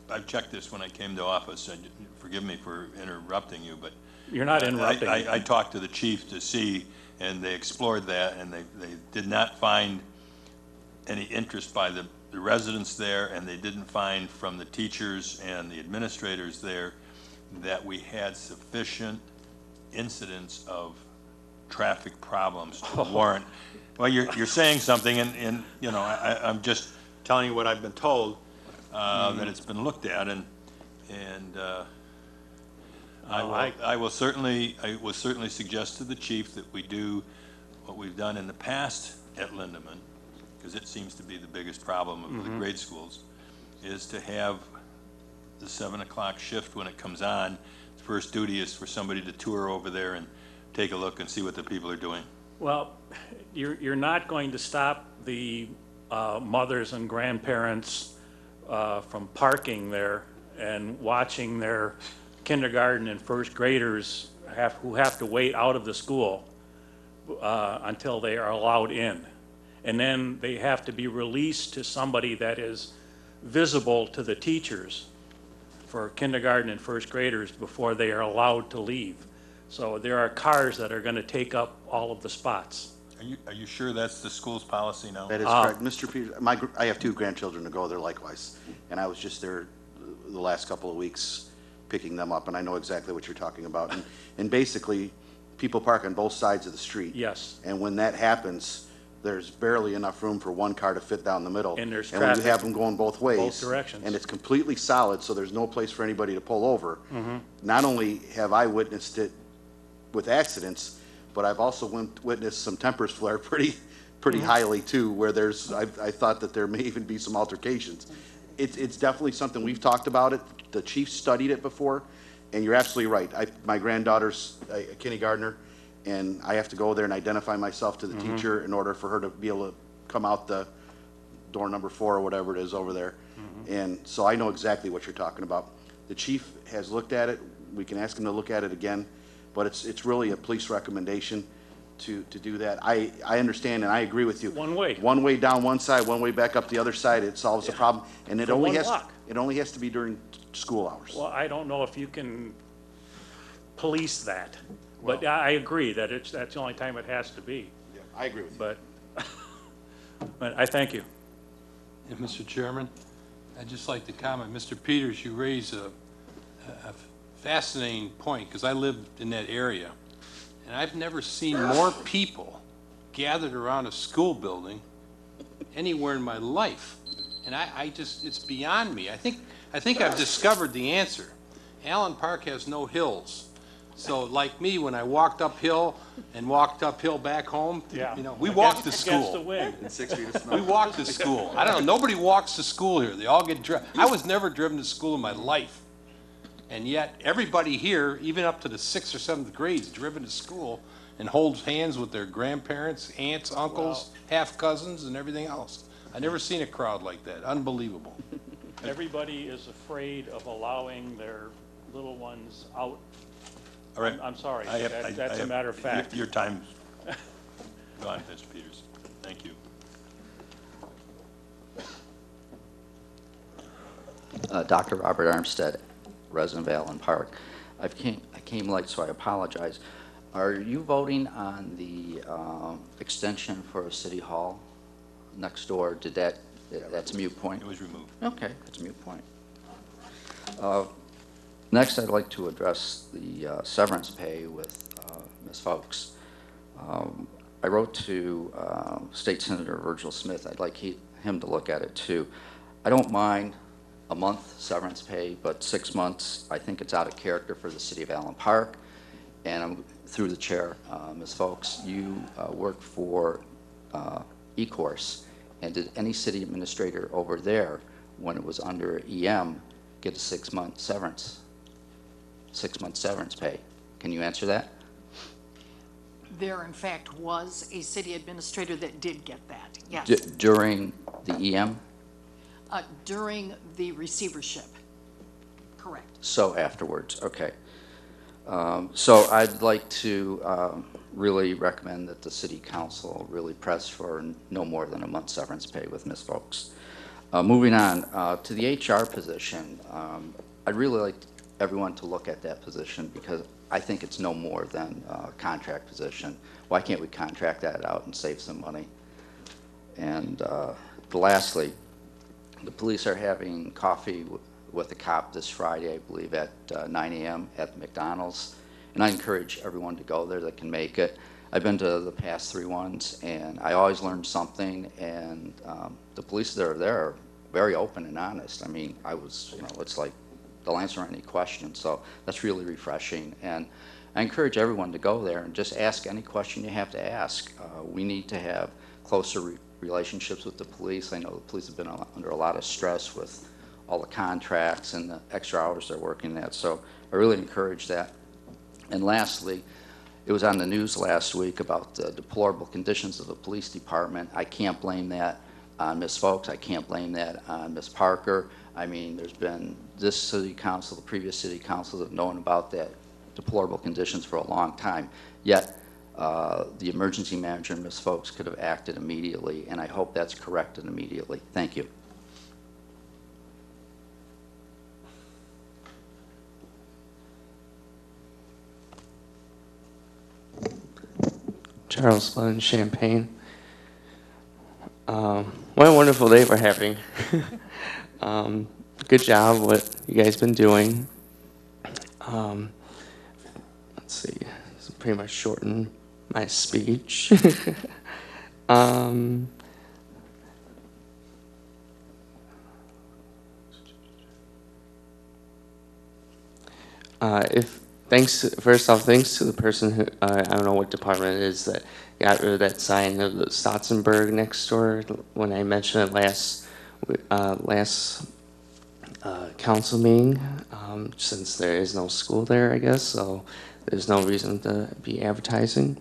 I've checked this when I came to office, and forgive me for interrupting you, but. You're not interrupting. I talked to the chief to see, and they explored that, and they did not find any interest by the residents there, and they didn't find from the teachers and the administrators there that we had sufficient incidents of traffic problems to warrant. Well, you're saying something, and you know, I'm just telling you what I've been told, that it's been looked at, and I will certainly suggest to the chief that we do what we've done in the past at Lindeman, because it seems to be the biggest problem of the grade schools, is to have the 7 o'clock shift when it comes on. The first duty is for somebody to tour over there and take a look and see what the people are doing. Well, you're not going to stop the mothers and grandparents from parking there and watching their kindergarten and first graders who have to wait out of the school until they are allowed in. And then they have to be released to somebody that is visible to the teachers for kindergarten and first graders before they are allowed to leave. So there are cars that are going to take up all of the spots. Are you sure that's the school's policy now? That is correct. Mr. Peters, I have 2 grandchildren to go there likewise, and I was just there the last couple of weeks picking them up, and I know exactly what you're talking about. And basically, people park on both sides of the street. Yes. And when that happens, there's barely enough room for one car to fit down the middle. And there's when you traffic have them going both ways. both directions. And it's completely solid, so there's no place for anybody to pull over. Not only have I witnessed it with accidents, but I've also witnessed some tempers flare pretty highly too, where I thought that there may even be some altercations. It's definitely something we've talked about it. The chief studied it before, and you're absolutely right. My granddaughter's a kindergartner, and I have to go there and identify myself to the teacher in order for her to be able to come out the door number 4 or whatever it is over there. And so I know exactly what you're talking about. The chief has looked at it. We can ask him to look at it again, but it's really a police recommendation to do that. I understand and I agree with you. One way. One way down one side, one way back up the other side, it solves the problem. And it For only one has, block. it only has to be during school hours. Well, I don't know if you can police that, but I agree that that's the only time it has to be. Yeah, I agree with you. But I thank you. And Mr. Chairman, I'd just like to comment, Mr. Peters, you raise a fascinating point, because I lived in that area, and I've never seen more people gathered around a school building anywhere in my life. And I just, it's beyond me. I think I've discovered the answer. Allen Park has no hills. So like me, when I walked uphill and walked uphill back home, you know, we walked to school. Against the wind. And 6 feet of snow. We walked to school. I don't know, nobody walks to school here. They all get driven. I was never driven to school in my life. And yet, everybody here, even up to the 6th or 7th grades, driven to school and holds hands with their grandparents, aunts, uncles, half-cousins, and everything else. I've never seen a crowd like that. Unbelievable. Everybody is afraid of allowing their little ones out. All right. I'm sorry, I have- that's a matter of fact. Your time's gone, Mr. Peters. Thank you. Dr. Robert Armstead, resident of Allen Park. I came late, so I apologize. Are you voting on the extension for City Hall next door? That's a moot point? It was removed. Okay, that's a moot point. Next, I'd like to address the severance pay with Ms. Folks. I wrote to State Senator Virgil Smith. I'd like him to look at it too. I don't mind a month severance pay, but 6 months, I think it's out of character for the city of Allen Park. And I'm through the chair, Ms. Folks, you work for E-Course, and did any city administrator over there, when it was under EM, get a 6-month severance? 6-month severance pay? Can you answer that? There, in fact, was a city administrator that did get that, yes. During the EM? During the receivership, correct. So afterwards, okay. So I'd like to really recommend that the city council really press for no more than a month's severance pay with Ms. Folks. Moving on to the HR position, I'd really like everyone to look at that position because I think it's no more than a contract position. Why can't we contract that out and save some money? And lastly, the police are having coffee with a cop this Friday, I believe, at 9 a.m. at the McDonald's. And I encourage everyone to go there that can make it. I've been to the past 3 ones, and I always learn something. And the police that are there are very open and honest. I mean, it's like they'll answer any question. So that's really refreshing. And I encourage everyone to go there and just ask any question you have to ask. We need to have closer relationships with the police. I know the police have been under a lot of stress with all the contracts and the extra hours they're working at. So I really encourage that. And lastly, it was on the news last week about the deplorable conditions of the police department. I can't blame that on Ms. Folks. I can't blame that on Ms. Parker. I mean, there's been this city council, the previous city councils have known about that deplorable conditions for a long time. Yet, the emergency manager and Ms. Folks could have acted immediately, and I hope that's corrected immediately. Thank you. Charles Lund, Champaign. What a wonderful day we're having. Good job what you guys been doing. Let's see, so pretty much shorten my speech. First off, thanks to the person who, I don't know what department it is that got rid of that sign of the Stotzenberg next door when I mentioned it last council meeting, since there is no school there, I guess, so there's no reason to be advertising.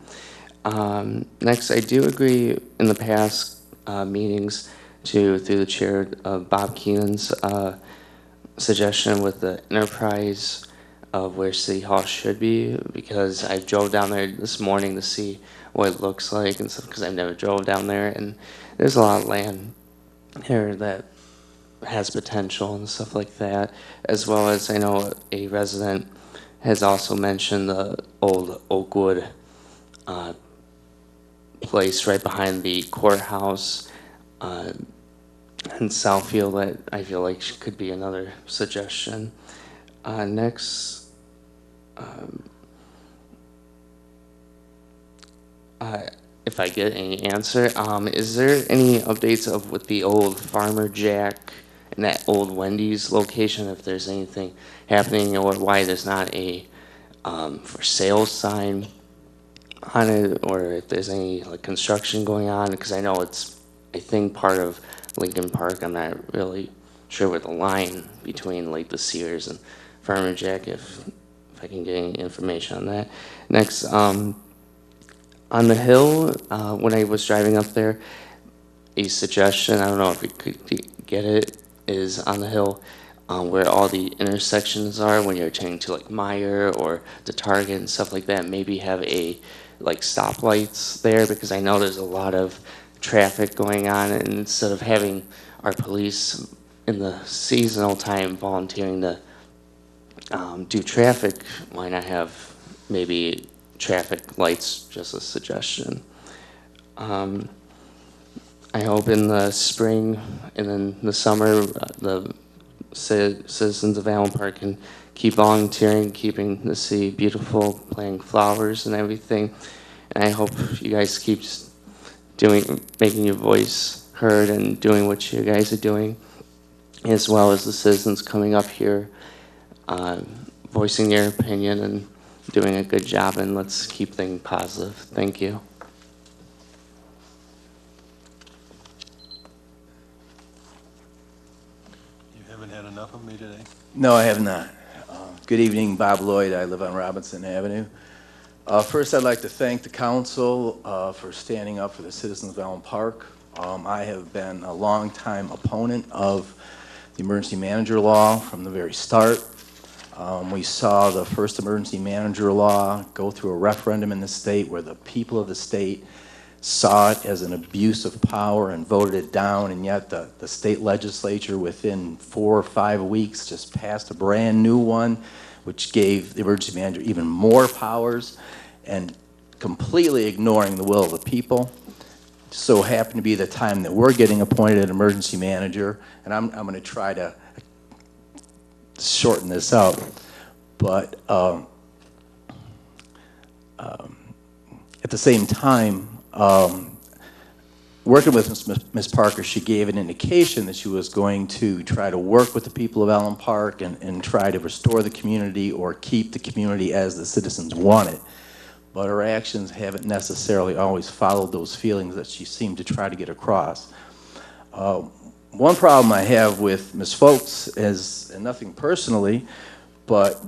Next, I do agree in the past meetings through the chair of Bob Keenan's suggestion with the enterprise of where City Hall should be, because I drove down there this morning to see what it looks like and stuff, because I've never drove down there, and there's a lot of land here that has potential and stuff like that, as well as I know a resident has also mentioned the old Oakwood place right behind the courthouse in Southfield that I feel like could be another suggestion. Next, if I get any answer, is there any updates of with the old Farmer Jack and that old Wendy's location, if there's anything happening or why there's not a for sale sign on it, or if there's any like construction going on, because I know it's, I think, part of Lincoln Park. I'm not really sure where the line between like the Sears and Farmer Jack, if I can get any information on that. Next, on the hill, when I was driving up there, a suggestion, I don't know if we could get it, is on the hill where all the intersections are when you're turning to like Meyer or the Target and stuff like that, maybe have a like stoplights there, because I know there's a lot of traffic going on, and instead of having our police in the seasonal time volunteering to do traffic, why not have maybe traffic lights, just a suggestion. I hope in the spring and then the summer, the citizens of Allen Park can keep volunteering, keeping the city beautiful, planting flowers and everything. And I hope you guys keep making your voice heard and doing what you guys are doing, as well as the citizens coming up here, voicing their opinion and doing a good job, and let's keep things positive. Thank you. You haven't had enough of me today? No, I have not. Good evening, Bob Lloyd. I live on Robinson Avenue. First, I'd like to thank the council for standing up for the citizens of Allen Park. I have been a longtime opponent of the emergency manager law from the very start. We saw the first emergency manager law go through a referendum in the state where the people of the state saw it as an abuse of power and voted it down, and yet the state legislature within 4 or 5 weeks just passed a brand new one which gave the emergency manager even more powers and completely ignoring the will of the people. So happened to be the time that we're getting appointed an emergency manager, and I'm going to try to shorten this out, but at the same time, working with Ms. Parker, she gave an indication that she was going to try to work with the people of Allen Park and try to restore the community or keep the community as the citizens want it. But her actions haven't necessarily always followed those feelings that she seemed to try to get across. One problem I have with Ms. Folks is, and nothing personally, but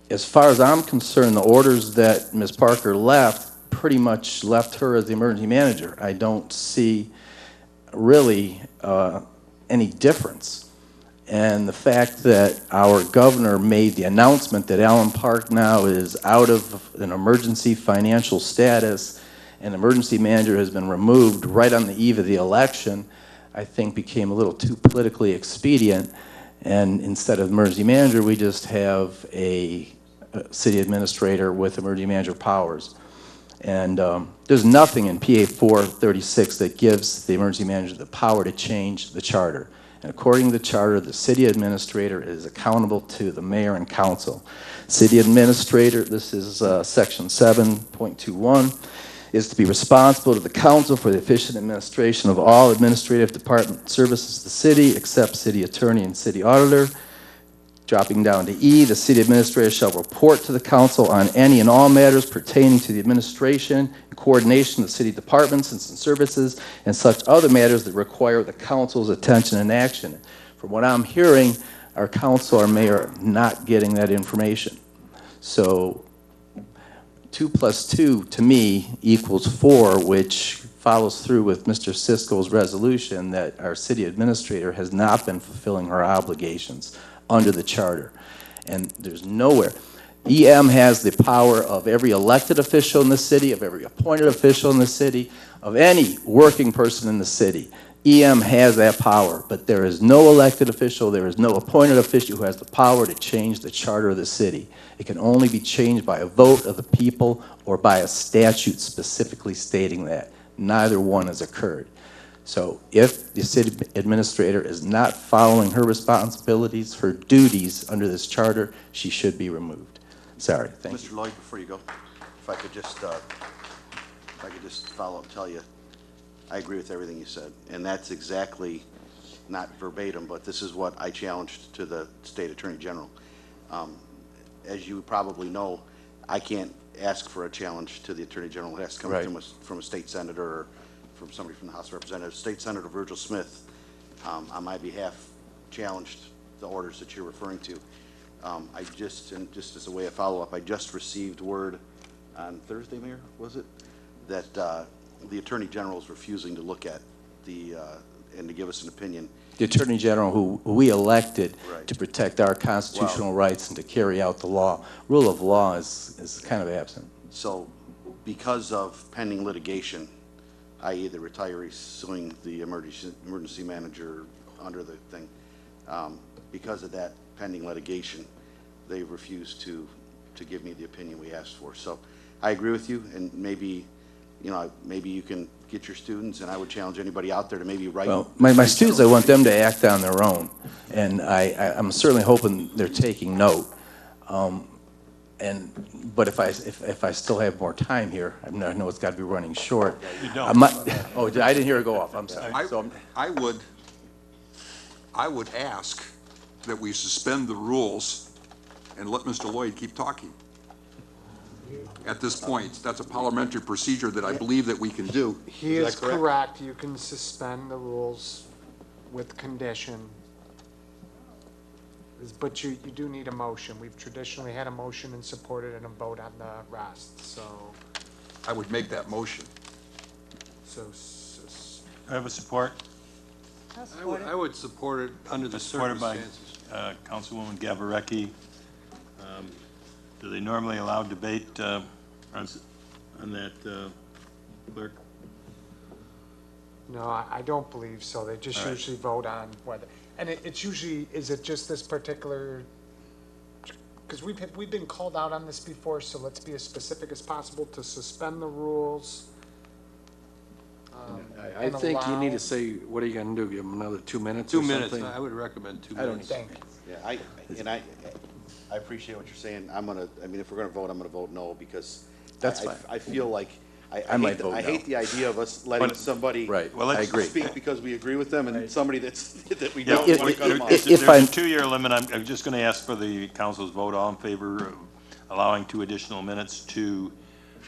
as far as I'm concerned, the orders that Ms. Parker left pretty much left her as the emergency manager. I don't see really any difference. And the fact that our governor made the announcement that Allen Park now is out of an emergency financial status and emergency manager has been removed right on the eve of the election, I think became a little too politically expedient. And instead of emergency manager, we just have a city administrator with emergency manager powers. And there's nothing in PA 436 that gives the emergency manager the power to change the charter. And according to the charter, the city administrator is accountable to the mayor and council. City administrator, this is section 7.21, is to be responsible to the council for the efficient administration of all administrative department services of the city, except city attorney and city auditor. Dropping down to E, the city administrator shall report to the council on any and all matters pertaining to the administration and coordination of city departments and services and such other matters that require the council's attention and action. From what I'm hearing, our council, our mayor, are not getting that information. So 2 + 2 to me equals 4, which follows through with Mr. Sisco's resolution that our city administrator has not been fulfilling her obligations under the charter. And there's nowhere. EM has the power of every elected official in the city, of every appointed official in the city, of any working person in the city. EM has that power, but there is no elected official, there is no appointed official who has the power to change the charter of the city. It can only be changed by a vote of the people or by a statute specifically stating that. Neither one has occurred. So if the city administrator is not following her responsibilities, her duties under this charter, she should be removed. Sorry, thank you. Mr. Lloyd, before you go, if I could just follow up and tell you, I agree with everything you said, and that's exactly, not verbatim, but this is what I challenged to the state attorney general. As you probably know, I can't ask for a challenge to the attorney general. It has to come from a state senator or from somebody from the House of Representatives. State Senator Virgil Smith, on my behalf, challenged the orders that you're referring to. I just as a way of follow-up, I just received word on Thursday, Mayor, was it, that the Attorney General is refusing to look at the, and to give us an opinion. The Attorney General who we elected to protect our constitutional rights and to carry out the law. Rule of law is kind of absent. So because of pending litigation, i.e. the retiree suing the emergency manager under the thing, because of that pending litigation, they refused to give me the opinion we asked for. So I agree with you, and maybe, you know, maybe you can get your students, and I would challenge anybody out there to maybe write. Well, my students, I want them to act on their own, and I'm certainly hoping they're taking note. But if I still have more time here, I know it's got to be running short. You don't. Oh, I didn't hear it go off. I'm sorry. I would ask that we suspend the rules and let Mr. Lloyd keep talking. At this point, that's a parliamentary procedure that I believe that we can do. He is correct. You can suspend the rules with condition. But you do need a motion. We've traditionally had a motion and supported and a vote on the rest, so. I would make that motion. So, I have a support. I would support it under the Supported by circumstances. Councilwoman Gavarecki. Do they normally allow debate on that, clerk? No, I don't believe so. They just All right. usually vote on whether, and it's usually, is it just this particular, because we've been called out on this before, so let's be as specific as possible to suspend the rules. I and think you need allow- to say, what are you gonna do, give them another 2 minutes 2 or minutes, something? I would recommend 2 I don't minutes. Thank you. Yeah, I appreciate what you're saying. I mean, if we're gonna vote, I'm gonna vote no, because That's fine. I feel like, I might vote I no. hate the idea of us letting somebody Right, Well, let's- I agree. speak because we agree with them, and somebody that we Yeah, don't want to cut them off. if there's I'm- a 2-year limit. I'm just going to ask for the council's vote. All in favor of allowing 2 additional minutes to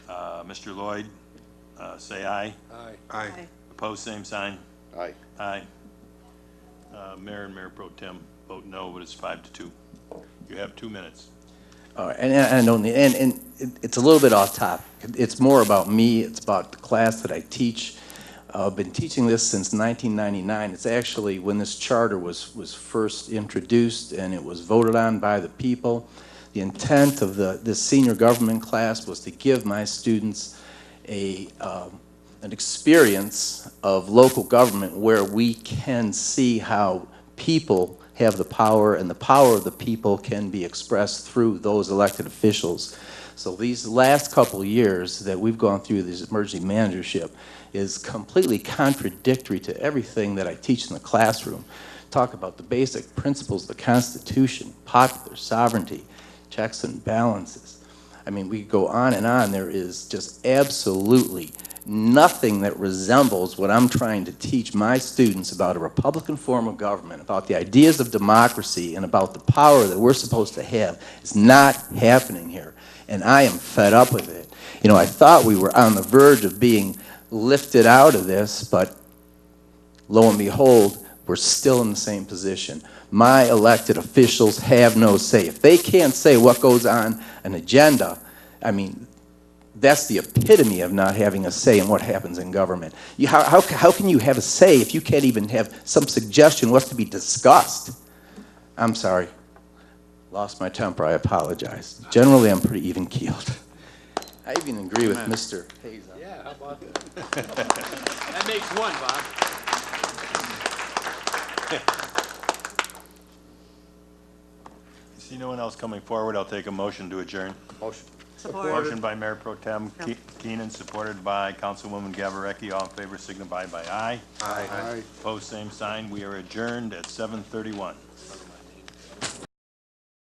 Mr. Lloyd, say aye. Aye. Opposed, same sign. Aye. Aye. Mayor and Mayor Pro Tem vote no, but it's 5-2. You have 2 minutes. All right, and I don't need, and it's a little bit off topic. It's more about me, it's about the class that I teach. I've been teaching this since 1999. It's actually when this charter was first introduced and it was voted on by the people. The intent of this senior government class was to give my students an experience of local government where we can see how people have the power, and the power of the people can be expressed through those elected officials. So these last couple of years that we've gone through this emergency managership is completely contradictory to everything that I teach in the classroom. Talk about the basic principles of the Constitution, popular sovereignty, checks and balances. I mean, we go on and on. There is just absolutely nothing that resembles what I'm trying to teach my students about a Republican form of government, about the ideas of democracy, and about the power that we're supposed to have. It's not happening here, and I am fed up with it. You know, I thought we were on the verge of being lifted out of this, but lo and behold, we're still in the same position. My elected officials have no say. If they can't say what goes on an agenda, I mean, that's the epitome of not having a say in what happens in government. How can you have a say if you can't even have some suggestion what's to be discussed? I'm sorry. Lost my temper. I apologize. Generally, I'm pretty even-keeled. I even agree with Mr. Hayes. Yeah, how about that? That makes one, Bob. See no one else coming forward, I'll take a motion to adjourn. Motion. Motion by Mayor Pro Tem Keenan, supported by Councilwoman Gavarecki. All in favor signify by aye. Aye. Opposed, same sign. We are adjourned at 7:31.